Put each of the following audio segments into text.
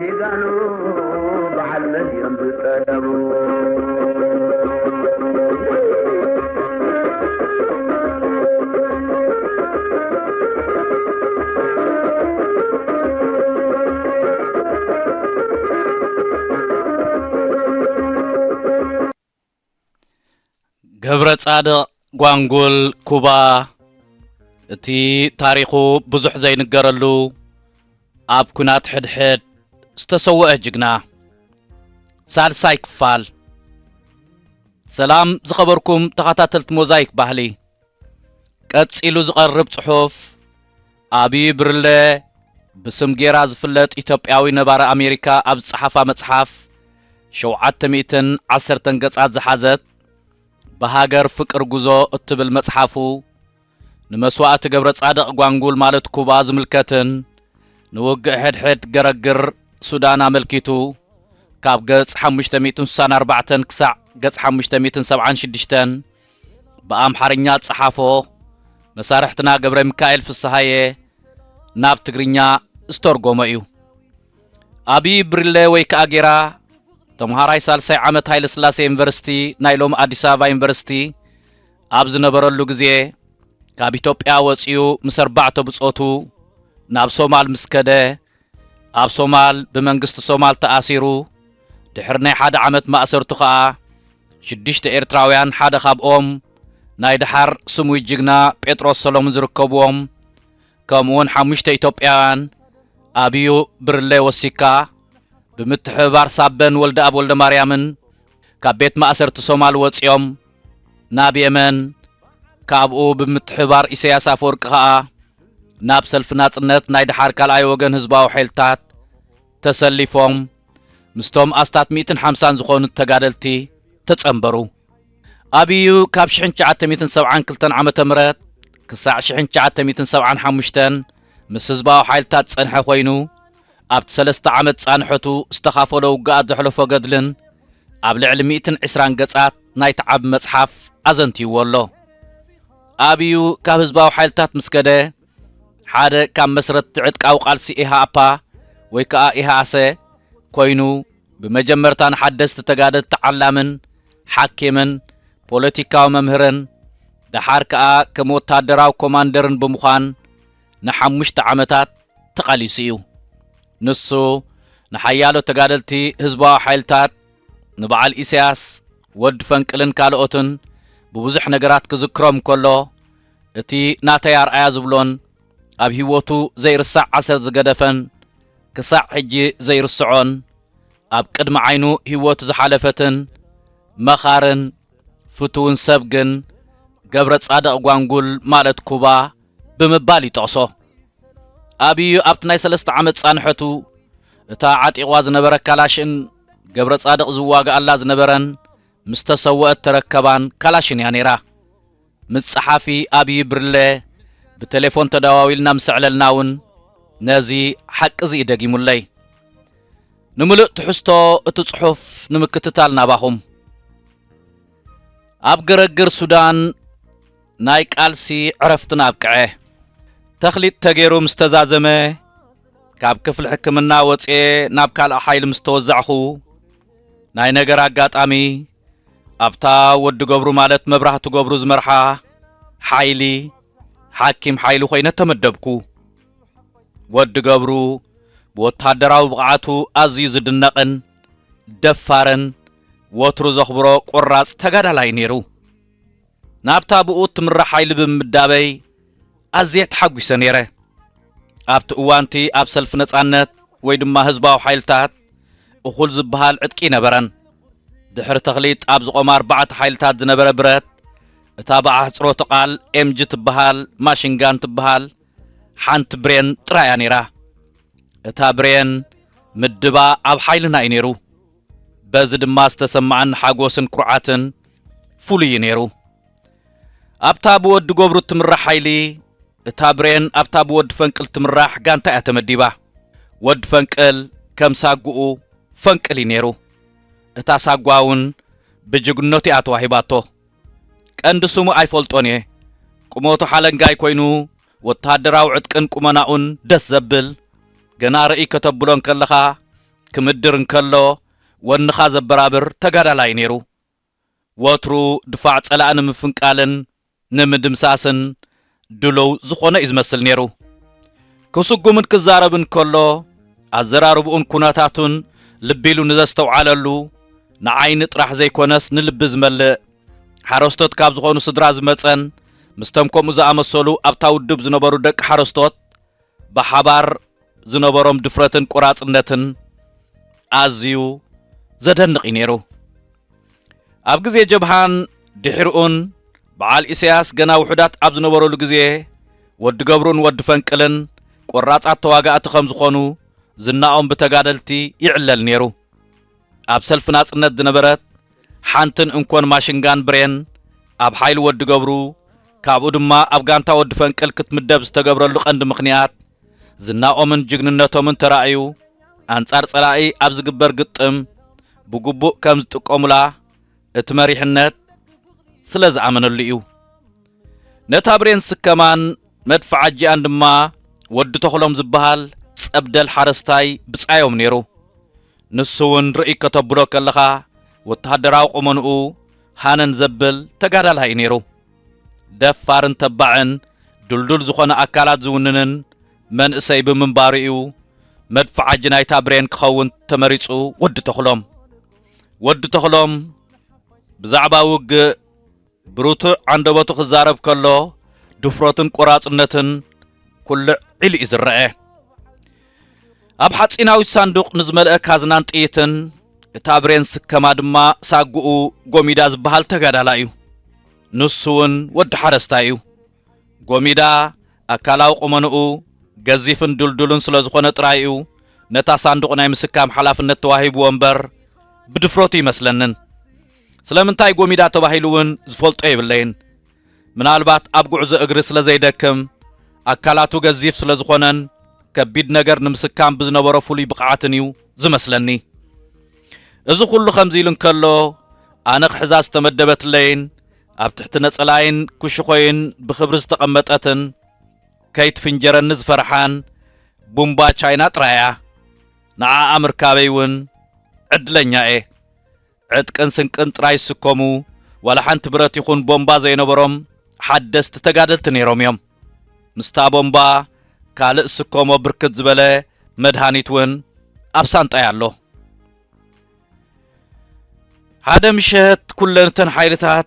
ميدانو بعد مليون بطلبو ገብረ ጻድቅ ጓንጉል ኩባ እቲ ታሪኹ ብዙሕ ዘይንገረሉ ኣብ ኩናት ሕድሕድ ዝተሰወአ ጅግና ሳልሳይ ክፋል ሰላም ዝኸበርኩም ተኸታተልቲ ሞዛይክ ባህሊ ቀፂሉ ዝቐርብ ጽሑፍ ኣብይ ብርለ ብስም ጌራ ዝፍለጥ ኢትዮጵያዊ ነባረ ኣሜሪካ ኣብ ዝጸሓፋ መጽሓፍ 710 ገጻት ዝሓዘት በሃገር ፍቅር ጉዞ እትብል መጽሓፉ ንመስዋዕት ገብረ ጻድቅ ጓንጉል ማለት ኩባ ዝምልከትን ንውግእ ሕድሕድ ገረግር ሱዳን አመልኪቱ ካብ ገጽ 564 ክሳዕ ገጽ 576 በአምሓርኛ ጸሓፎ መሳርሕትና ገብረ ሚካኤል ፍስሐየ ናብ ትግርኛ ዝተርጎመ እዩ ኣብይ ብርለ ወይ ከአጌራ ተምሃራይ ሳልሳይ ዓመት ኃይለ ሥላሴ ዩኒቨርሲቲ ናይሎም አዲስ አበባ ዩኒቨርሲቲ ኣብ ዝነበረሉ ግዜ ካብ ኢትዮጵያ ወጽዩ ምስ 4 ብጾቱ ናብ ሶማል ምስከደ ኣብ ሶማል በመንግስት ሶማል ተኣሲሩ ድሕሪ ናይ 1 ዓመት ማእሰርቱ ኸኣ 6 ኤርትራውያን ሓደ ካብኦም ናይ ድሓር ስሙይ ጅግና ጴጥሮስ ሰሎሞን ዝርከብዎም ከምኡውን 5 ኢትዮጵያውያን ኣብዩ ብርለ ወሲካ ብምትሕባር ሳበን ወልደ አብ ወልደ ማርያምን ካብ ቤት ማእሰርቲ ሶማል ወጽዮም ናብ የመን ካብኡ ብምትሕባር ኢሳያስ አፈወርቂ ኸኣ ናብ ሰልፍ ናጽነት ናይ ድሓር ካልኣይ ወገን ህዝባዊ ኃይልታት ተሰሊፎም ምስቶም ኣስታት 150 ዝኾኑ ተጋደልቲ ተጸምበሩ ኣብዩ ካብ 1972 ዓመተ ምህረት ክሳዕ 1975 ምስ ህዝባዊ ኃይልታት ጸንሐ ኮይኑ ኣብ 3 ዓመት ጻንሐቱ ዝተኻፈሎ ውግኣት ዘሕለፎ ገድልን ኣብ ልዕሊ 120 ገጻት ናይ ተዓብ መጽሓፍ ኣዘንቲይዎ ኣሎ ኣብዩ ካብ ህዝባዊ ኃይልታት ምስከደ ሓደ ካብ መስረት ዕጥቃዊ ቃልሲ ኢሃፓ ወይ ከዓ ኢሃሰ ኮይኑ በመጀመርታን ሓደስቲ ተጋደልቲ ዓላምን ሓኪምን ፖለቲካዊ መምህርን ድሓር ከዓ ከም ወታደራዊ ኮማንደርን ብምዃን ን5 ዓመታት ተቃሊሱ እዩ ንሱ ንሓያሎ ተጋደልቲ ህዝባዊ ኃይልታት ንበዓል ኢሳያስ ወድ ፈንቅልን ካልኦትን ብብዙሕ ነገራት ክዝክሮም ከሎ እቲ ናተይ ኣርኣያ ዝብሎን ኣብ ህይወቱ ዘይርሳዕ ዓሰር ዝገደፈን ክሳዕ ሕጂ ዘይርስዖን ኣብ ቅድሚ ዓይኑ ህይወቱ ዝሓለፈትን መኻርን ፍቱውን ሰብ ግን ገብረ ጻድቅ ጓንጉል ማለት ኩባ ብምባል ይጠቕሶ ኣብዩ ኣብቲ ናይ 3 ዓመት ጻንሐቱ እታ ዓጢቕዋ ዝነበረ ካላሽን ገብረ ጻድቅ ዝዋጋኣላ ዝነበረን ምስተሰወአት ተረከባን ካላሽን ያ ነይራ ምጽሓፊ ኣብይ ብርለ ብቴሌፎን ተደዋዊልና ምስዕለልናውን ነዚ ሓቂ እዚ ይደጊሙለይ ንምሉእ ትሕዝቶ እቲ ጽሑፍ ንምክትታል ናባኹም ኣብ ገረግር ሱዳን ናይ ቃልሲ ዕረፍትን ኣብቅዐ ተኽሊት ተገይሩ ምስተዛዘመ ካብ ክፍል ሕክምና ወጽኤ ናብ ካልእ ኃይል ምስተወዛዕኹ ናይ ነገር አጋጣሚ ኣብታ ወዲ ገብሩ ማለት መብራህቲ ገብሩ ዝመርሓ ኃይሊ ሓኪም ኃይሉ ኮይነ ተመደብኩ ወዲ ገብሩ ብወታደራዊ ብቕዓቱ ኣዝዩ ዝድነቕን ደፋርን ወትሩ ዘኽብሮ ቁራጽ ተጋዳላይ ነይሩ ናብታ ብኡ ትምራሕ ኃይሊ ብምዳበይ ኣዝየ ተሓጒሰ ነይረ ኣብቲ እዋንቲ ኣብ ሰልፍ ነጻነት ወይ ድማ ህዝባዊ ኃይልታት እኹል ዝበሃል ዕጥቂ ነበረን ድሕሪ ተኽሊት ኣብ ዝቆማ 4 ኃይልታት ዝነበረ ብረት እታ ብኣሕጽሮተ ቃል ኤምጂ ትበሃል ማሽንጋን ትበሃል ሓንቲ ብሬን ጥራያ ነይራ እታ ብሬን ምድባ ኣብ ኃይልና እዩ ነይሩ በዚ ድማ ዝተሰማዕን ሓጎስን ኩርዓትን ፍሉይ ነይሩ ኣብታ ብወዲ ገብሩ ትምራሕ ኃይሊ እታ ብሬን ኣብታ ብወዲ ፈንቅል ትምራሕ ጋንታ እያ ተመዲባ ወዲ ፈንቅል ከም ሳጉኡ ፈንቅል ነይሩ እታ ሳጓውን ብጅግነቱ እያ ተዋሂባቶ ቀንዲ ስሙ ኣይፈልጦን እየ ቁመቱ ሓለንጋይ ኮይኑ ወታደራዊ ዕጥቅን ቁመናኡን ደስ ዘብል ገና ርኢ ከተብሎን ከለኻ ክምድር እንከሎ ወንኻ ዘበራብር ተጋዳላይ ነይሩ ወትሩ ድፋዕ ጸላእን ምፍንቃልን ንምድምሳስን ድሎው ዝኾነ ይዝመስል ነይሩ ክስጉምን ክዛረብን ከሎ ኣዘራርቡን ኩነታቱን ልቢሉ ንዘስተውዓለሉ ንዓይኒ ጥራሕ ዘይኮነስ ንልቢ ዝመልእ ሓረስቶት ካብ ዝኾኑ ስድራ ዝመፀን ምስተም ከምኡ ዝኣመሰሉ ኣብታ ውድብ ዝነበሩ ደቂ ሓረስቶት ብሓባር ዝነበሮም ድፍረትን ቁራጽነትን ኣዝዩ ዘደንቕ ነይሩ ኣብ ግዜ ጀብሃን ድሕሪኡን በዓል ኢሳያስ ገና ውሕዳት ኣብ ዝነበረሉ ግዜ ወዲ ገብሩን ወዲ ፈንቅልን ቆራጻት ተዋጋእቲ ከም ዝኾኑ ዝናኦም ብተጋደልቲ ይዕለል ነይሩ ኣብ ሰልፍ ናጽነት ዝነበረት ሓንትን እንኮን ማሽንጋን ብሬን ኣብ ሓይሊ ወዲ ገብሩ ካብኡ ድማ ኣብ ጋንታ ወዲ ፈንቅል ክትምደብ ዝተገብረሉ ቀንዲ ምኽንያት ዝናኦምን ጅግንነቶምን ተራእዩ ኣንጻር ጸላኢ ኣብ ዝግበር ግጥም ብግቡእ ከም ዝጥቀሙላ እቲ መሪሕነት ስለ ዝኣመነሉ እዩ ነታ ብሬን ስከማን መድፈዕ ኣጂኣን ድማ ወዲ ተኽሎም ዝበሃል ጸብደል ሓረስታይ ብጻዮም ነይሩ ንሱውን ርኢ ከተብሎ ከለኻ ወተሃደራዊ ቁመንኡ ሃነን ዘብል ተጋዳላይ ነይሩ ደፋርን ተባዕን ድልዱል ዝኾነ ኣካላት ዝውንንን መንእሰይ ብምንባሩ እዩ መድፈዕ ኣጂ ናይታ ብሬን ክኸውን ተመሪጹ ወዲ ተኽሎም ብዛዕባ ውግእ ብሩቱዕ ዓንደበቱ ክዛረብ ከሎ ድፍረትን ቆራጽነትን ኩልዕ ኢሉ እዩ ዝረአ ኣብ ሓጺናዊ ሳንዱቕ ንዝመልአ ካዝናን ጥይትን እታ ብሬን ስከማ ድማ ሳጉኡ ጎሚዳ ዝበሃል ተጋዳላ እዩ ንሱውን ወዲ ሓረስታ እዩ ጎሚዳ ኣካላዊ ቁመንኡ ገዚፍን ድልዱልን ስለ ዝኾነ ጥራይ እዩ ነታ ሳንዱቕ ናይ ምስካም ሓላፍነት ተዋሂብዎ እምበር ብድፍረቱ ይመስለንን ስለምንታይ ጎሚዳ ተባሂሉውን ዝፈልጦ ይብለይን ምናልባት ኣብ ጉዕዞ እግሪ ስለ ዘይደክም ኣካላቱ ገዚፍ ስለ ዝኾነን ከቢድ ነገር ንምስካም ብዝነበሮ ፍሉይ ብቕዓትን እዩ ዝመስለኒ እዚ ኩሉ ከምዚ ኢሉ እንከሎ ኣነ ክሕዛ ዝተመደበትለይን ኣብ ትሕቲ ነጸላይን ኩሽኾይን ብኽብሪ ዝተቐመጠትን ከይትፍንጀረኒ ዝፈርሓን ቡምባ ቻይና ጥራያ ንዓኣ ምርካበይ እውን ዕድለኛ እየ ዕጥቅን ስንቅን ጥራይ ዝስከሙ ዋላ ሓንቲ ብረት ይኹን ቦምባ ዘይነበሮም ሓደስቲ ተጋደልቲ ነይሮም እዮም ምስታ ቦምባ ካልእ ስከሞ ብርክት ዝበለ መድሃኒት እውን ኣብ ሳንጣይ ኣሎ ሓደ ምሸት ኩለንተን ሓይልታት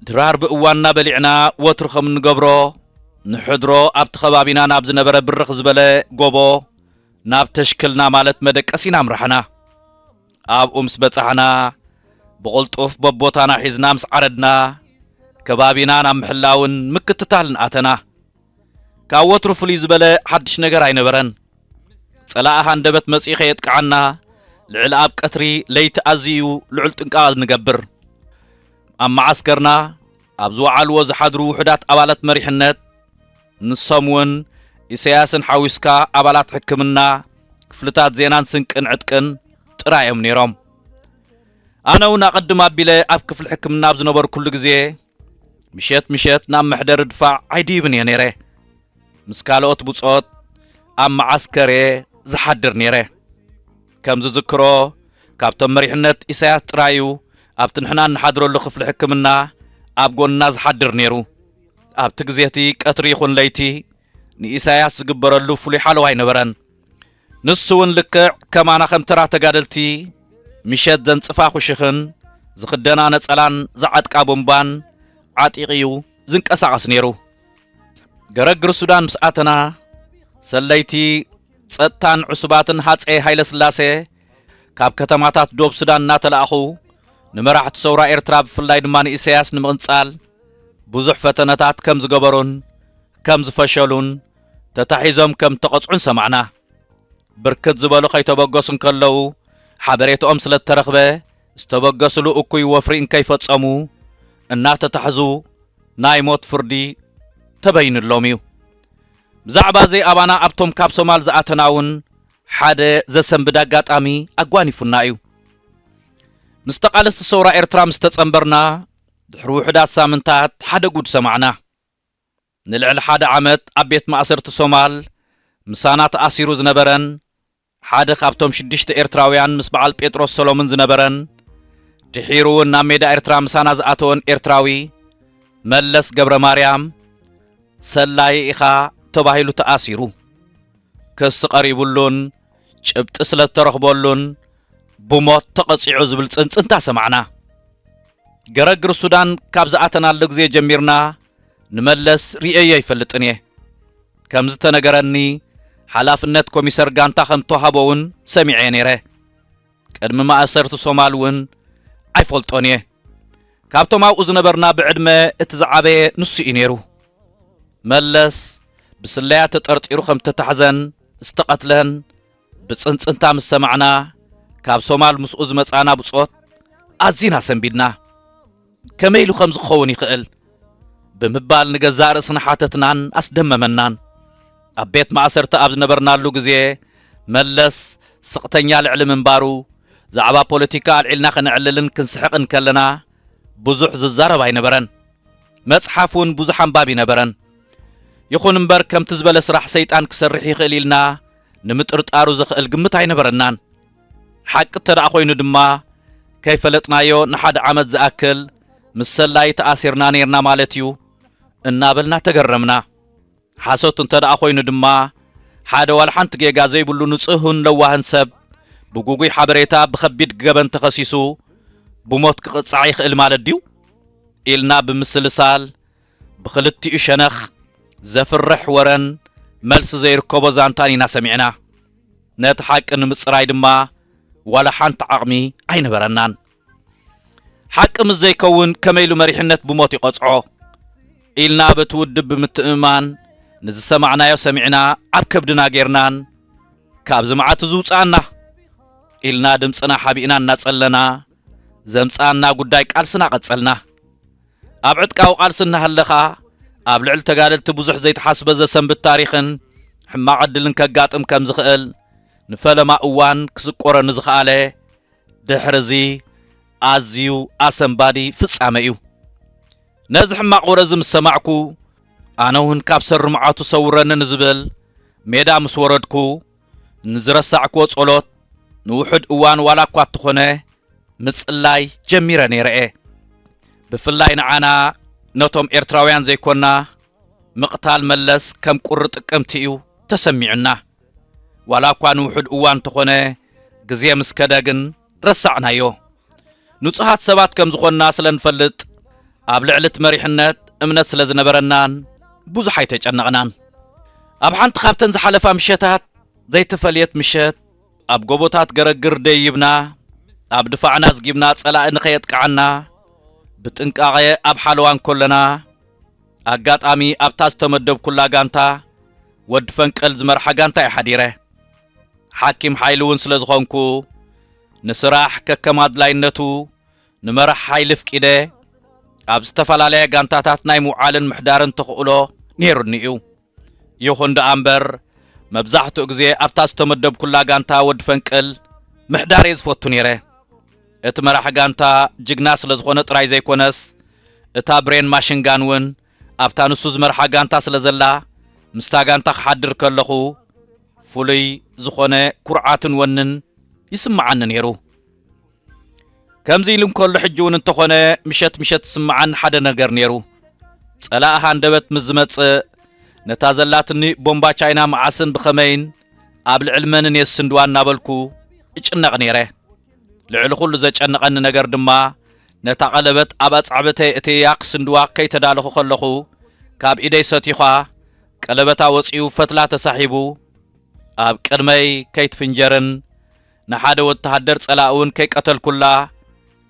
ድራር ብእዋንና በሊዕና ወትሩ ከም እንገብሮ ንሕድሮ ኣብቲ ከባቢና ናብ ዝነበረ ብርኽ ዝበለ ጎቦ ናብ ተሽክልና ማለት መደቀሲና ምራሕና ኣብኡ ምስ በጻሕና ብቕልጡፍ በቦታና ሒዝና ምስ ዓረድና ከባቢና ናብ ምሕላውን ምክትታልን ኣተና ካብ ወትሩ ፍሉይ ዝበለ ሓድሽ ነገር ኣይነበረን ጸላእ ሃንደበት መጺኸ የጥቅዓና ልዕሊ ኣብ ቀትሪ ለይቲ ኣዝዩ ልዑል ጥንቃቐ ንገብር ኣብ ማዓስከርና ኣብ ዝወዓልዎ ዝሓድሩ ውሕዳት ኣባላት መሪሕነት ንሶም እውን ኢሳያስን ሓዊስካ ኣባላት ሕክምና ክፍልታት ዜናን ስንቅን ዕጥቅን ጥራዮም ነይሮም ኣነ እውን ኣቐድም ኣቢለ ኣብ ክፍሊ ሕክምና ኣብ ዝነበሩ ኩሉ ግዜ ምሸት ናብ መሕደሪ ድፋዕ ኣይድይብን እየ ነይረ ምስ ካልኦት ብጾት ኣብ ማዓስከር ዝሓድር ነይረ ከም ዝዝክሮ ካብቶም መሪሕነት ኢሳያስ ጥራዩ ኣብቲ ንሕና ንሓድረሉ ክፍሊ ሕክምና ኣብ ጎንና ዝሓድር ነይሩ ኣብቲ ግዜቲ ቀትሪ ይኹን ለይቲ ንኢሳያስ ዝግበረሉ ፍሉይ ሓለዋ ኣይነበረን ንሱ እውን ልክዕ ከማና ከም ተራ ተጋደልቲ ምሸት ዘንጽፋ ኩሽኽን ዝኽደና ነጸላን ዝዓጥቃ ቦምባን ዓጢቕዩ ዝንቀሳቐስ ነይሩ ገረግር ሱዳን ምስኣተና ሰለይቲ ጸጥታን ዕሱባትን ሃፀይ ሃይለ ስላሴ ካብ ከተማታት ዶብ ሱዳን እናተላኣኹ ንመራሕቲ ሰውራ ኤርትራ ብፍላይ ድማ ንኢሳያስ ንምቕንጻል ብዙሕ ፈተነታት ከም ዝገበሩን ከም ዝፈሸሉን ተታሒዞም ከም ተቐጽዑን ሰማዕና ብርክት ዝበሉ ከይተበገሱን ከለዉ ሓበሬቶኦም ስለ ተረኽበ ዝተበገስሉ እኩይ ወፍሪ እንከይፈጸሙ እናተታሕዙ ናይ ሞት ፍርዲ ተበይንሎም እዩ ብዛዕባ ዘይ ኣባና ኣብቶም ካብ ሶማል ዝኣተናውን ሓደ ዘሰንብድ ኣጋጣሚ ኣጓኒፉና እዩ ምስ ተቓለስቲ ሰውራ ኤርትራ ምስ ተጸንበርና ድሕሪ ውሕዳት ሳምንታት ሓደ ጉድ ሰማዕና ንልዕሊ ሓደ ዓመት ኣብ ቤት ማእሰርቲ ሶማል ምሳና ተኣሲሩ ዝነበረን ሓደ ካብቶም 6 ኤርትራውያን ምስ በዓል ጴጥሮስ ሰሎሞን ዝነበረን ድሒሩ ናብ ሜዳ ኤርትራ ምሳና ዝኣተወን ኤርትራዊ መለስ ገብረ ማርያም ሰላይ ኢኻ ተባሂሉ ተኣሲሩ ክስ ቀሪቡሉን ጭብጥ ስለተረኽበሉን ብሞት ተቐፂዑ ዝብል ጽንጽንታ ሰማዕና ገረግር ሱዳን ካብ ዝኣተናሉ ግዜ ጀሚርና ንመለስ ሪአየ ይፈልጥን እየ ከም ዝተነገረኒ ሓላፍነት ኮሚሰር ጋንታ ከም ተዋሃበውን ሰሚዐ ነይረ ቅድሚ ማእሰርቱ ሶማል እውን ኣይፈልጦን እየ ካብቶም ኣብኡ ዝነበርና ብዕድመ እቲ ዝዓበየ ንሱ እዩ ነይሩ መለስ ብስለያ ተጠርጢሩ ከም ተታሕዘን ዝተቐትለን ብጽንጽንታ ምስ ሰማዕና ካብ ሶማል ምስኡ ዝመጻና ብጾት ኣዚና ሰንቢድና ከመይሉ ከም ዝኸውን ይኽእል ብምባል ንገዛእ ርእስና ሓተትናን ኣስደመመናን ኣብ ቤት ማእሰርቲ ኣብ ዝነበርናሉ ግዜ መለስ ስቕተኛ ልዕሊ ምንባሩ ዛዕባ ፖለቲካ ኣልዒልና ክንዕልልን ክንስሕቕን ከለና ብዙሕ ዝዛረብ ኣይነበረን መጽሓፍ እውን ብዙሕ ኣንባቢ ነበረን ይኹን እምበር ከምቲ ዝበለ ስራሕ ሰይጣን ክሰርሕ ይኽእል ኢልና ንምጥርጣሩ ዝኽእል ግምት ኣይነበረናን ሓቂ ተደኣ ኮይኑ ድማ ከይፈለጥናዮ ንሓደ ዓመት ዝኣክል ምስ ሰላይ ተኣሲርና ነርና ማለት እዩ እናበልና ተገረምና ሓሶት እንተደኣ ኮይኑ ድማ ሓደ ዋላ ሓንቲ ጌጋ ዘይብሉ ንጹህን ለዋህን ሰብ ብጉጉይ ሓበሬታ ብኸቢድ ገበን ተኸሲሱ ብሞት ክቕፅዕ ይኽእል ማለት ድዩ ኢልና ብምስልሳል ብኽልቲኡ ሸነኽ ዘፍርሕ ወረን መልሲ ዘይርከቦ ዛንታን ኢና ሰሚዕና ነቲ ሓቂ ንምፅራይ ድማ ዋላ ሓንቲ ዓቕሚ ኣይነበረናን ሓቂ ምስ ዘይከውን ከመይሉ መሪሕነት ብሞት ይቐፅዖ ኢልና በቲ ውድብ ብምትእምማን ንዝሰማዕናዮ ሰሚዕና ኣብ ከብድና ጌርናን ካብ ዝመዓት ዝውፃና ኢልና ድምፅና ሓቢእና እናጸለና ዘምፃና ጉዳይ ቃልስና ቀጸልና ኣብ ዕጥቃዊ ቃልስና ሃለኻ ኣብ ልዕሊ ተጋደልቲ ብዙሕ ዘይተሓስበ ዘሰንብት ታሪኽን ሕማቕ ዕድልን ከጋጥም ከም ዝኽእል ንፈለማ እዋን ክስቆረኒ ዝኸኣለ ድሕርዚ ኣዝዩ ኣሰንባዲ ፍጻመ እዩ ነዚ ሕማቕ ወረ ምስ ሰማዕኩ ኣነ እውን ካብ ሰርምዓቱ ሰውረኒ ንዝብል ሜዳ ምስ ወረድኩ ንዝረሳዕክዎ ጸሎት ንውሕድ እዋን ዋላ እኳ እትኾነ ምጽላይ ጀሚረ ነይረ ብፍላይ ንዓና ነቶም ኤርትራውያን ዘይኮና ምቕታል መለስ ከም ቁር ጥቅምቲ እዩ ተሰሚዑና ዋላ እኳ ንውሕድ እዋን ተኾነ ግዜ ምስ ከደግን ረሳዕናዮ ንጹሃት ሰባት ከም ዝኾንና ስለንፈልጥ ኣብ ልዕልት መሪሕነት እምነት ስለ ዝነበረናን ብዙሕ ኣይተጨነቕናን ኣብ ሓንቲ ካብተን ዝሓለፋ ምሸታት ዘይተፈልየት ምሸት ኣብ ጎቦታት ገረግር ደይብና ኣብ ድፋዕና ዝጊብና ጸላእ ንኸየጥቅዓና ብጥንቃቐ ኣብ ሓለዋን ኮለና ኣጋጣሚ ኣብታ ዝተመደብኩላ ጋንታ ወዲ ፈንቅል ዝመርሓ ጋንታ ይሓዲረ ሓኪም ሓይሊ እውን ስለ ዝኾንኩ ንስራሕ ከከም ኣድላይነቱ ንመራሕ ሓይሊ ፍቂደ ኣብ ዝተፈላለየ ጋንታታት ናይ ምውዓልን ምሕዳርን ተኽእሎ ነይሩኒ እዩ ይኹን ደኣ እምበር መብዛሕትኡ ግዜ ኣብታ ዝተመደብኩላ ጋንታ ወዲ ፈንቅል ምሕዳር እየ ዝፈቱ ነይረ እቲ መራሕ ጋንታ ጅግና ስለ ዝኾነ ጥራይ ዘይኮነስ እታ ብሬን ማሽንጋን እውን ኣብታ ንሱ ዝመርሓ ጋንታ ስለ ዘላ ምስታ ጋንታ ክሓድር ከለኹ ፍሉይ ዝኾነ ኩርዓትን ወንን ይስምዓኒ ነይሩ ከምዚ ኢሉ እንከሎ ሕጂ እውን እንተኾነ ምሸት ዝስምዓኒ ሓደ ነገር ነይሩ ጸላእ ሃንደበት ምስ ዝመጽእ ነታ ዘላትኒ ቦምባ ቻይና መዓስን ብኸመይን ኣብ ልዕሊ መንን የስንድዋ እናበልኩ ይጭነቕ ነይረ ልዕሊ ኩሉ ዘጨነቐኒ ነገር ድማ ነታ ቀለበት ኣብ ኣጻዕበተይ እተያ ክስንድዋ ከይተዳለኹ ከለኹ ካብ ኢደይ ሰቲኻ ቀለበታ ወፂኡ ፈትላ ተሳሒቡ ኣብ ቅድመይ ከይትፍንጀርን ንሓደ ወተሃደር ጸላእ እውን ከይቀተልኩላ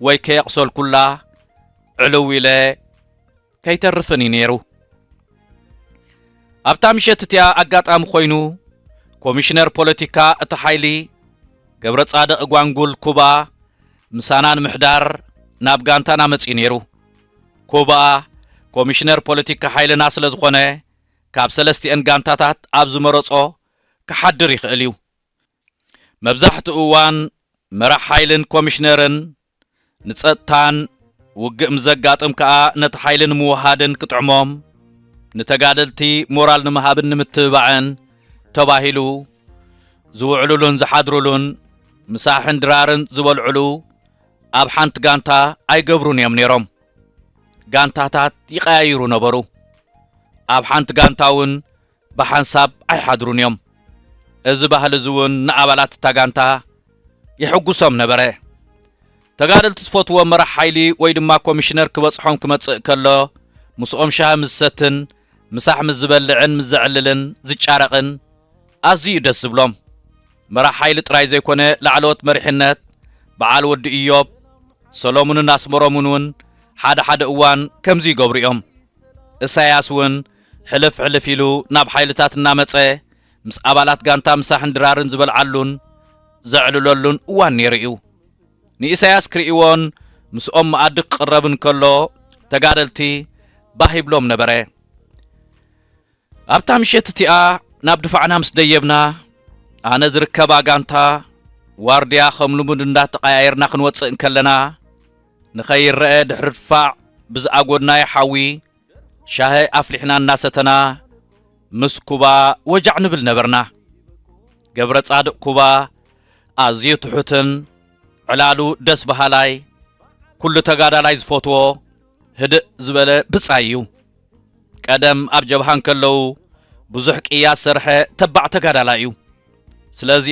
ወይ ከየቕሰልኩላ ዕልው ኢለ ከይተርፍኒ ነይሩ ኣብታ ምሸት እትያ ኣጋጣሚ ኮይኑ ኮሚሽነር ፖለቲካ እቲ ሓይሊ ገብረ ጻድቕ ጓንጉል ኩባ ምሳናን ምሕዳር ናብ ጋንታና መጺ ነይሩ ኩባ ኮሚሽነር ፖለቲካ ሓይልና ስለ ዝኾነ ካብ ሰለስቲአን ጋንታታት ኣብ ዝመረጾ ክሓድር ይኽእል እዩ መብዛሕትኡ እዋን መራሕ ሓይልን ኮሚሽነርን ንጸጥታን ውግእ ምዘጋጥም ከዓ ነቲ ሓይልን ምውሃድን ክጥዕሞም ንተጋደልቲ ሞራል ንምሃብን ንምትብባዕን ተባሂሉ ዝውዕሉሉን ዝሓድሩሉን ምሳሕን ድራርን ዝበልዕሉ ኣብ ሓንቲ ጋንታ ኣይገብሩን እዮም ነይሮም ጋንታታት ይቀያይሩ ነበሩ ኣብ ሓንቲ ጋንታውን ብሓንሳብ ኣይሓድሩን እዮም እዚ ባህሊ ዝውን ንኣባላት እታ ጋንታ ይሕጉሶም ነበረ ተጋደልቲ ዝፈትዎ መራሕ ሓይሊ ወይ ድማ ኮሚሽነር ክበጽሖም ክመጽእ ከሎ ምስኦም ሻህ ምሰትን ምሳሕ ምዝበልዕን ምዘዕልልን ዝጫረቕን ኣዝዩ ደስ ዝብሎም መራሕ ሓይሊ ጥራይ ዘይኮነ ላዕለዎት መሪሕነት በዓል ወዲ ኢዮብ ሰሎሞንን ኣስመሮምን ውን ሓደ እዋን ከምዚ ይገብሩ እዮም ኢሳያስ ውን ሕልፍ ኢሉ ናብ ሓይልታት እናመጸ ምስ ኣባላት ጋንታ ምሳሕን ድራርን ዝበልዓሉን ዘዕልለሉን እዋን ነይሩ እዩ ንኢሳያስ ክርእይዎን ምስኦም ማኣዲ ክቅረብን ከሎ ተጋደልቲ ባህ ይብሎም ነበረ ኣብታ ምሸት እቲኣ ናብ ድፋዕና ምስ ደየብና ኣነ ዝርከባ ጋንታ ዋርድያ ከም ልሙድ እንዳተቀያየርና ክንወፅእ እንከለና ንኸይርአ ድሕሪ ድፋዕ ብዝኣጎድናይ ሓዊ ሻሂ ኣፍሊሕና እናሰተና ምስ ኩባ ወጃዕ ንብል ነበርና ገብረ ጻድቅ ኩባ ኣዝዩ ትሑትን ዕላሉ ደስ በሃላይ ኩሉ ተጋዳላይ ዝፈትዎ ህድእ ዝበለ ብጻይ እዩ ቀደም ኣብ ጀብሃን ከለው ብዙሕ ቅያስ ሰርሐ ተባዕ ተጋዳላይ እዩ ስለዚ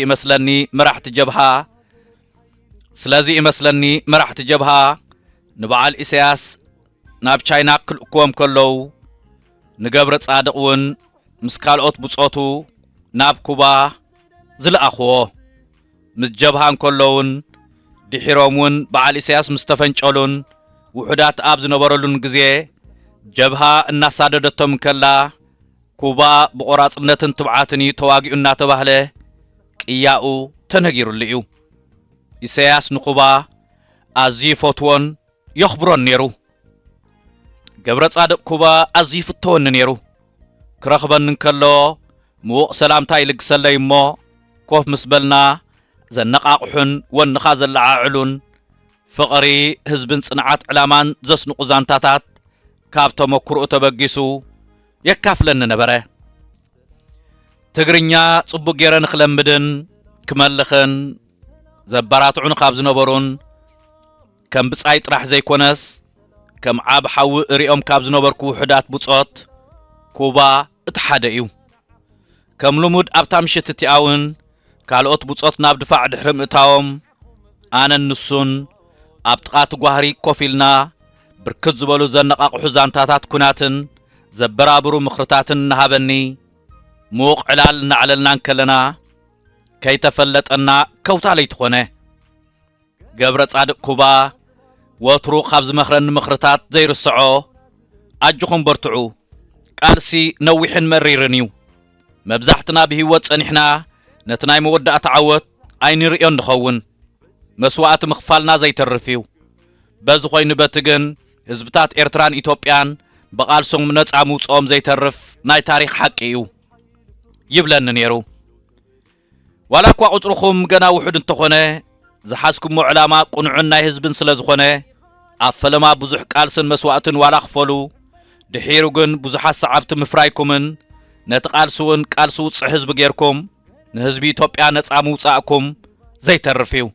ይመስለኒ መራሕቲ ጀብሃ ንበዓል ኢሳያስ ናብ ቻይና ክልእክዎም ከለው ንገብረ ጻድቅ ውን ምስ ካልኦት ብጾቱ ናብ ኩባ ዝለኣኽዎ ምስ ጀብሃን ከለውን ድሒሮም ውን በዓል ኢሳያስ ምስ ተፈንጨሉን ውሑዳት ኣብ ዝነበረሉን ግዜ ጀብሃ እናሳደደቶም ከላ ኩባ ብቆራጽነትን ትብዓትን ተዋጊኡ እናተባህለ ቅያኡ ተነጊሩሉ እዩ ኢሳያስ ንኩባ ኣዝዩ ፈትዎን يخبرون نيرو قبر صادق كوبا أزيف التون نيرو كرخبن نكلو مو سلامتاي لقسلي مو كوف مسبلنا زنقاقحن ونخاز اللعاعلون فقري هزبن صنعات علامان زسنق زانتاتات كابتو مكرؤ تبقيسو يكافلن نبره تقرنيا صبو جيرن خلمبدن كمالخن زبارات عنقاب زنبرون كم بصايت راح زي كونس كم عاب حو ريوم كاب زنبركو حدات بصوت كوبا اتحاديو كم لمود ابتام شتتياون كالوت بصوت ناب دفاع دحرم اتاوم انا النسون ابتقات غواري كوفيلنا بركت زبلو زنقاق حزانتاتات كوناتن زبرابرو مخرتاتن نهابني موق علال نعللنا كلنا كي تفلتنا كوتا ليتخونه قبر صادق كوبا وترو خبز مخرن مخرتات زي رسعو اجخم برتعو قالسي نوحن مريرنيو مبزحتنا بهوت صنحنا نتناي مودع تعوت اين ريون نخون مسواعت مخفالنا زي ترفيو بز خوين بتجن حزبتات ايرتران ايتوبيان بقالسوم نصا موصوم زي ترف ناي تاريخ حقيو يبلن نيرو ولا كو عطرخم غنا وحد انتخونه زحاسكم علامه قنعنا حزبن سلازخونه افلما بزح قالسن مسواعتن ولا خفلو دحيروغن بزحات صعبت مفرايكمن نتقالسون قالسو ص حزب غيركم نحزب ايتوبيا نصا موصاكم زي ترفيو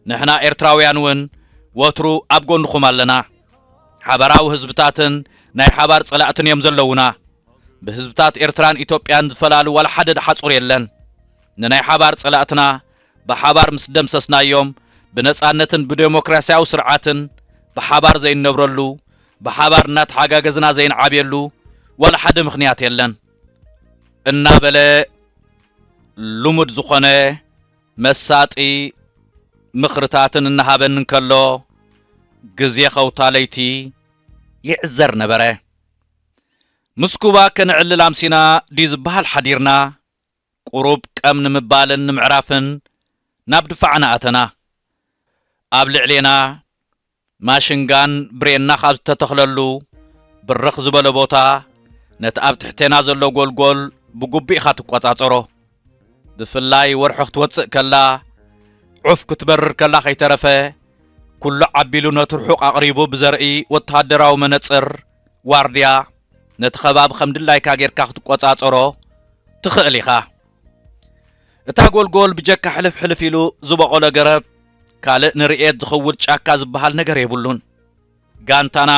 نحنا ايرتراويان ون وترو ابغونكم علنا حبراو حزبتاتن ناي حبار صلاعتن يم زلونا بحزبتات ايرتران ايتوبيان زفلالو ولا حدد حصور يلن ناي حبار صلاعتنا بحبار مسدمسسنا يوم بنصانتن بديمقراسياو سرعاتن بحبار زين نبرلو بحبار نات حاجاجزنا زين عابيلو ولا حد مخنيات يلن እና በለ لمد زخونه مساطي مخرتاتن نهابن كلو غزي خوتاليتي يعزر نبره مسكوبا كنعلل امسينا دي زبال حديرنا قروب قمن مبالن معرافن ناب دفعنا اتنا ابل علينا ماشنغان برينا خاز تتخللو بالرخ زبل بوتا نتاب تحتنا زلو غول بغبي خات قطاصرو بفلاي ورحخ توصق كلا عف كتبرر كلا خيترفه كل عبيلو نترحق اقريبو بزرئي وتهدراو منصر وارديا نتخباب خمدلاي كاغير كاخت قطاصرو تخليخا እታ ጎልጎል ብጀካ ሕልፍ ሕልፍ ኢሉ ዝበቆለ ገረብ ካልእ ንርኤት ዝኽውድ ጫካ ዝበሃል ነገር የብሉን ጋንታና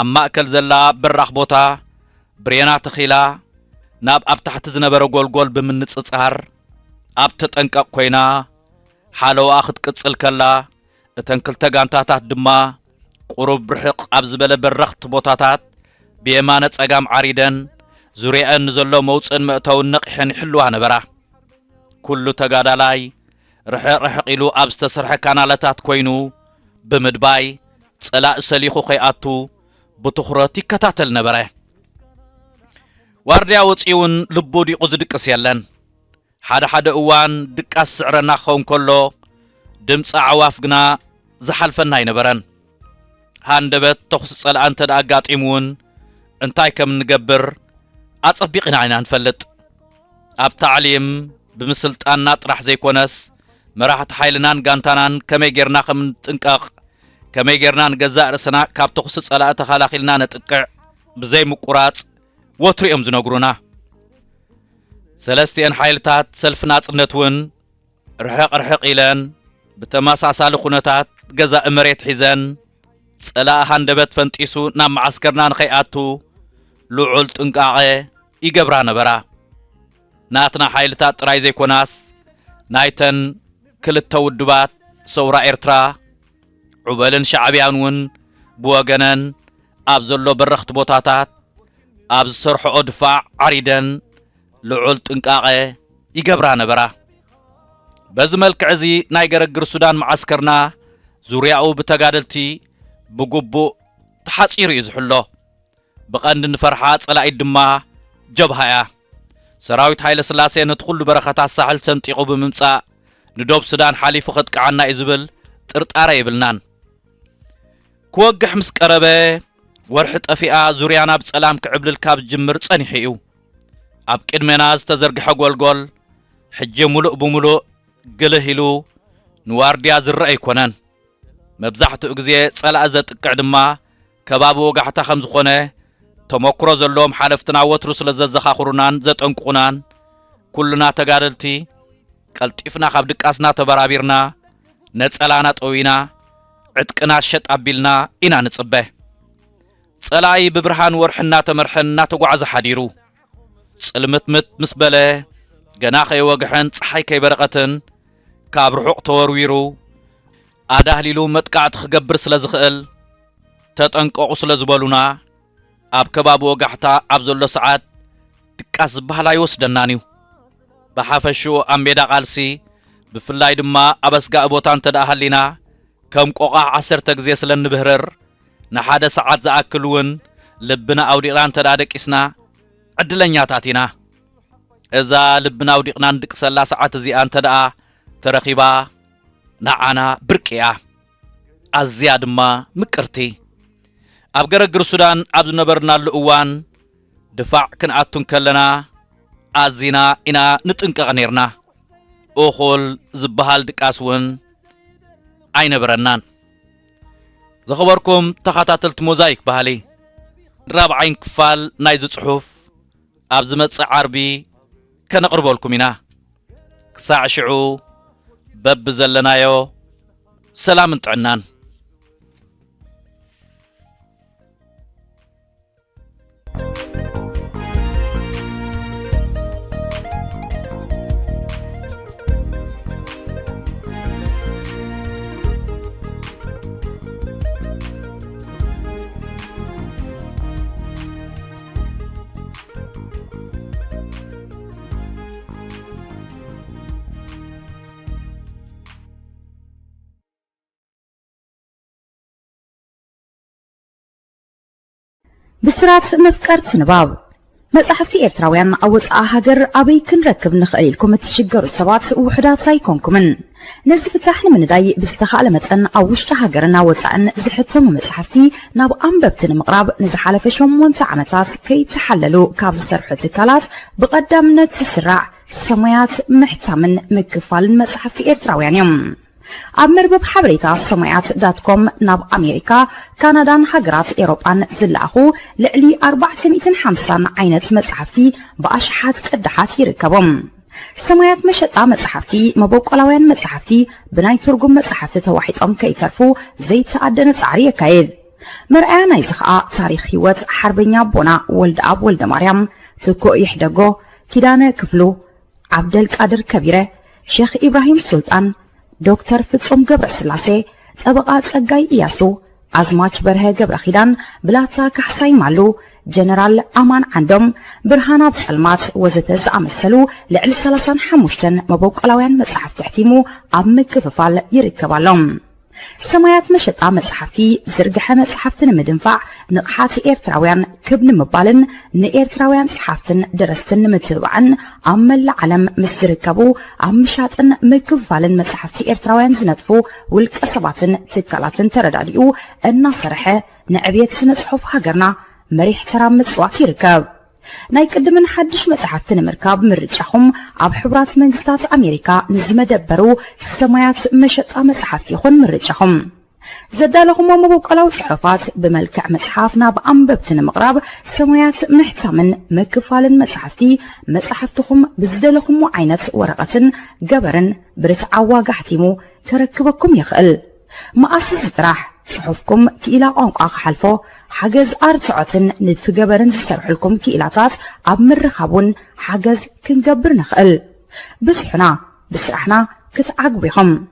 ኣብ ማእከል ዘላ በራኽ ቦታ ብሬና ተኺላ ናብ ኣብ ታሕቲ ዝነበረ ጎልጎል ብምንጽጻር ኣብ ተጠንቀቕ ኮይና ሓለዋ ክትቅጽል ከላ እተን ክልተ ጋንታታት ድማ ቁሩብ ርሕቕ ኣብ ዝበለ በረኽቲ ቦታታት ብየማነ ጸጋም ዓሪደን ዙርያአን ዘሎ መውፅን መእተውን ነቂሐን ይሕልዋ ነበራ ኩሉ ተጋዳላይ ርሕቕ ኢሉ ኣብ ዝተሰርሐ ካናለታት ኮይኑ ብምድባይ ጸላእ ሰሊኹ ኸይኣቱ ብትኹረት ይከታተል ነበረ ዋርድያ ወፂውን ልቡ ዲቑ ዝድቅስ የለን ሓደ እዋን ድቃስ ስዕረና ክኸውን ከሎ ድምፂ ዓዋፍ ግና ዝሓልፈና ኣይነበረን ሃንደበት ተኹስ ጸላእ እንተ ኣጋጢሙውን እንታይ ከም ንገብር ኣጸቢቕና ኢና ንፈልጥ ኣብ ታዕሊም ብምስልጣንና ጥራሕ ዘይኮነስ መራሕቲ ሓይልናን ጋንታናን ከመይ ጌርና ከም ንጥንቀቕ ከመይ ጌርና ንገዛእ ርእስና ካብ ተኹስ ጸላእ ተኸላኺልና ነጥቅዕ ብዘይ ምቁራጽ ወትሩ እዮም ዝነግሩና ሰለስቲአን ሓይልታት ሰልፍ ናጽነትን ርሕቕ ኢለን ብተመሳሳሊ ኩነታት ገዛእ መሬት ሒዘን ጸላእ ሃንደበት ፈንጢሱ ናብ ማዓስከርና ንኸይኣቱ ልዑል ጥንቃቐ ይገብራ ነበራ ናትና ሓይልታት ጥራይ ዘይኮናስ ናይተን ክልተ ውድባት ሰውራ ኤርትራ ዑበልን ሻዕብያንውን ብወገነን ኣብ ዘሎ በረኽቲ ቦታታት ኣብ ዝሰርሖ ድፋዕ ዓሪደን ልዑል ጥንቃቐ ይገብራ ነበራ በዚ መልክዕ እዚ ናይ ገረግር ሱዳን ማዓስከርና ዙርያኡ ብተጋደልቲ ብግቡእ ተሓፂሩ እዩ ዝሕሎ ብቐንዲ ንፈርሓ ጸላኢት ድማ ጀብሃያ ሰራዊት ሃይለ ስላሴ ነቲ ኩሉ በረኸታት ሳሕል ሰንጢቑ ብምምጻእ ንዶብ ሱዳን ሓሊፉ ኸጥቅዓና እዩ ዝብል ጥርጣረ የብልናን ክወግሕ ምስ ቀረበ ወርሒ ጠፊኣ ዙርያና ብጸላም ክዕብልል ካብ ዝጅምር ጸኒሑ እዩ ኣብ ቅድሜና ዝተዘርግሐ ጎልጎል ሕጂ ሙሉእ ብምሉእ ግልህ ኢሉ ንዋርድያ ዝርአ ኣይኮነን መብዛሕትኡ ግዜ ጸላእ ዘጥቅዕ ድማ ከባቢ ወጋሕታ ከም ዝኾነ ተመክሮ ዘለዎም ሓለፍትና ወትሩ ስለ ዘዘኻኽሩናን ዘጠንቁናን ኩሉና ተጋደልቲ ቀልጢፍና ካብ ድቃስና ተበራቢርና ነጸላና ጠዊና ዕጥቅና ሸጥ ኣቢልና ኢና ንጽበ ጸላኢ ብብርሃን ወርሕና ተመርሐን እናተጓዓዘ ሓዲሩ ጽልምትምት ምስ በለ ገና ከይወግሐን ፀሓይ ከይበረቐትን ካብ ርሑቕ ተወርዊሩ ኣዳህሊሉ መጥቃዕቲ ክገብር ስለ ዝኽእል ተጠንቀቑ ስለ ዝበሉና ኣብ ከባቢ ወጋሕታ ኣብ ዘሎ ሰዓት ድቃስ ዝበሃል ኣይወስደናን እዩ ብሓፈሽኡ ኣብ ሜዳ ቃልሲ ብፍላይ ድማ ኣብ ኣስጋእ ቦታ እንተደኣ ሃሊና ከም ቆቓሕ 10 ግዜ ስለ ንብህርር ንሓደ ሰዓት ዝኣክል እውን ልብና ኣውዲቕና እንተደኣ ደቂስና ዕድለኛታት ኢና እዛ ልብና ኣውዲቕና ንድቅሰላ ሰዓት እዚኣ እንተደኣ ተረኺባ ንዓና ብርቅያ ኣዝያ ድማ ምቅርቲ ኣብ ገረግር ሱዳን ኣብ ዝነበርናሉ እዋን ድፋዕ ክንኣቱን ከለና ኣዚና ኢና ንጥንቀቕ ነርና እኹል ዝበሃል ድቃስ እውን ኣይነበረናን ዝኸበርኩም ተኸታተልቲ ሞዛይክ ባህሊ ራብዓይን ክፋል ናይዚ ጽሑፍ ኣብ ዝመጽእ ዓርቢ ከነቕርበልኩም ኢና ክሳዕ ሽዑ በብ ዘለናዮ ሰላምን ጥዕናን بسرات مفكرت نباب መጻሕፍቲ ኤርትራውያን ኣብ ወጻኢ ሃገር ኣበይ ክንረክብ ንኽእል ኢልኩም እትሽገሩ ሰባት ውሕዳት ኣይኮንኩምን ነዚ ፍታሕ ንምንዳይ ብዝተኻእለ መጠን ኣብ ውሽጢ ሃገርና ወጻእን ዝሕተሙ መጻሕፍቲ ናብ ኣንበብቲ ንምቕራብ ንዝሓለፈ 8 ዓመታት ከይተሓለሉ ካብ ዝሰርሑ ትካላት ብቐዳምነት ዝስራዕ ሰማያት ምሕታምን ምክፋልን መጻሕፍቲ ኤርትራውያን እዮም ኣብ መርበብ ሓበሬታ ሰማያት.com ናብ ኣሜሪካ ካናዳን ሃገራት ኤውሮጳን ዝለኣኹ ልዕሊ 450 ዓይነት መጻሕፍቲ ብኣሽሓት ቅድሓት ይርከቦም ሰማያት መሸጣ መጽሐፍቲ መበቆላውያን መጽሐፍቲ ብናይ ትርጉም መጽሐፍቲ ተዋሒጦም ከይተርፉ ዘይተአደነ ጻዕሪ የካየድ مرأة نايزخاء تاريخ هيوت حربينيا بونا ولد أب ولد مريم تكو يحدقو كيدانة كفلو عبد القادر كبيرة شيخ إبراهيم سلطان دكتور فتسوم قبر سلاسي طبقات أقاي إياسو أزماج برها قبر خيدان بلاتا كحساي مالو جنرال أمان عندهم برهانا بسلمات وزتز عمسلو لعل سلسان حموشتن مبوك ألاوين مصحف تحتيمو أمك كففال يركبالهم ሰማያት መሸጣ መጽሐፍቲ ዝርግሐ መጽሐፍትን ምድንፋዕ ንቕሓቲ ኤርትራውያን ክብን ምባልን ንኤርትራውያን ጸሓፍትን ደረስትን ምትብዓን ኣብ መላእ ዓለም ምስ ዝርከቡ ኣብ ምሻጥን ምክፋልን መጽሐፍቲ ኤርትራውያን ዝነጥፉ ውልቀ ሰባትን ትካላትን ተረዳዲኡ እናሰርሐ ንዕብየት ስነ ጽሑፍ ሃገርና መሪሕ ተራ ምጽዋት ይርከብ ናይ ቅድምን ሓድሽ መጽሐፍትን ምርካብ ምርጫኹም ኣብ ሕብራት መንግስታት ኣሜሪካ ንዝመደበሩ ሰማያት መሸጣ መጽሐፍቲ ይኹን ምርጫኹም ዘዳለኹም መበቆላው ጽሑፋት ብመልክዕ መጽሐፍ ናብ ኣንበብትን ምቕራብ ሰማያት ምሕታምን ምክፋልን መጽሐፍትኹም ብዝደለኹም ዓይነት ወረቐትን ገበርን ብርትዓዋጋ ሕቲሙ ከረክበኩም ይኽእል ማኣስስ ጥራሕ صحفكم كإلى عنق حلفو حجز أرتعتن ندف جبرن زسرحلكم كإلاتات عب مرخبون حجز كنجبر نخل بس احنا كتعجبهم